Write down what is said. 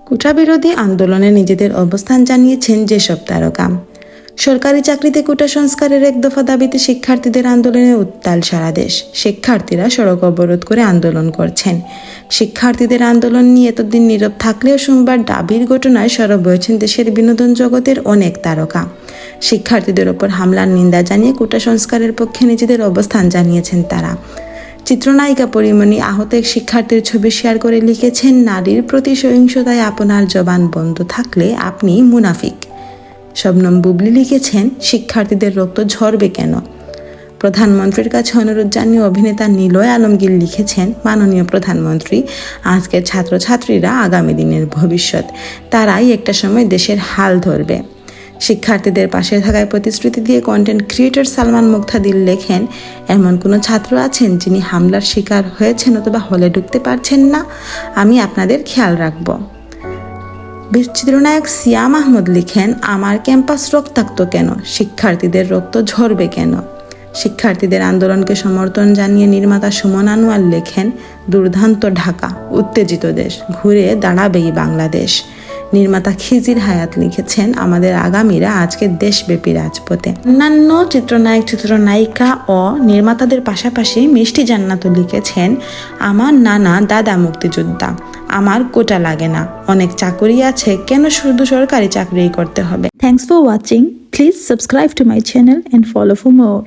কোটা বিরোধী আন্দোলনে নিজেদের অবস্থান জানিয়েছেন যেসব তারকা। সরকারি চাকরিতে কোটা সংস্কারের এক দফা দাবিতে শিক্ষার্থীদের আন্দোলনে উত্তাল সারা দেশ। শিক্ষার্থীরা সড়ক অবরোধ করে আন্দোলন করছেন। শিক্ষার্থীদের আন্দোলন নিয়ে এতদিন নীরব থাকলেও সোমবার ডাবির ঘটনায় সরব হয়েছেন দেশের বিনোদন জগতের অনেক তারকা। শিক্ষার্থীদের ওপর হামলার নিন্দা জানিয়ে কোটা সংস্কারের পক্ষে নিজেদের অবস্থান জানিয়েছেন তারা। চিত্রনায়িকা পরিমণি আহত এক শিক্ষার্থীর ছবি শেয়ার করে লিখেছেন, নারীর প্রতি সহিংসতায় আপনার জবান বন্ধ থাকলে আপনি মুনাফিক। শবনম বুবলি লিখেছেন, শিক্ষার্থীদের রক্ত ঝরবে কেন? প্রধানমন্ত্রীর কাছে অনুরোধ জানিয়ে অভিনেতা নিলয় আলমগীর লিখেছেন, মাননীয় প্রধানমন্ত্রী, আজকের ছাত্রছাত্রীরা আগামী দিনের ভবিষ্যৎ। তারাই একটা সময় দেশের হাল ধরবে। শিক্ষার্থীদের পাশে থাকায় প্রতিশ্রুতি দিয়ে কন্টেন্ট ক্রিয়েটর সালমান মুক্তাদির লেখেন, এমন কোনো ছাত্র আছেন যিনি হামলার শিকার হয়েছেন অথবা হলে ঢুকতে পারছেন না? আমি আপনাদের খেয়াল রাখব। চিত্রনায়ক সিয়াম আহমদ লিখেন, আমার ক্যাম্পাস রক্তাক্ত কেন? শিক্ষার্থীদের রক্ত ঝরবে কেন? শিক্ষার্থীদের আন্দোলনকে সমর্থন জানিয়ে নির্মাতা সুমন আনোয়ার লেখেন, দুর্দান্ত ঢাকা, উত্তেজিত দেশ, ঘুরে দাঁড়াবেই বাংলাদেশ। নির্মাতা খিজির হায়াত লিখেছেন, আমাদের আগামীরা আজকে দেশব্যাপী রাজপথে। অন্যান্য চিত্রনায়ক চিত্রনায়িকা ও নির্মাতাদের পাশাপাশি মিষ্টি জান্নাতও লিখেছেন, আমার নানা দাদা মুক্তিযোদ্ধা, আমার কোটা লাগে না, অনেক চাকরি আছে, কেন শুধু সরকারি চাকরি করতে হবে? Thanks for watching. Please subscribe to my channel and follow for more.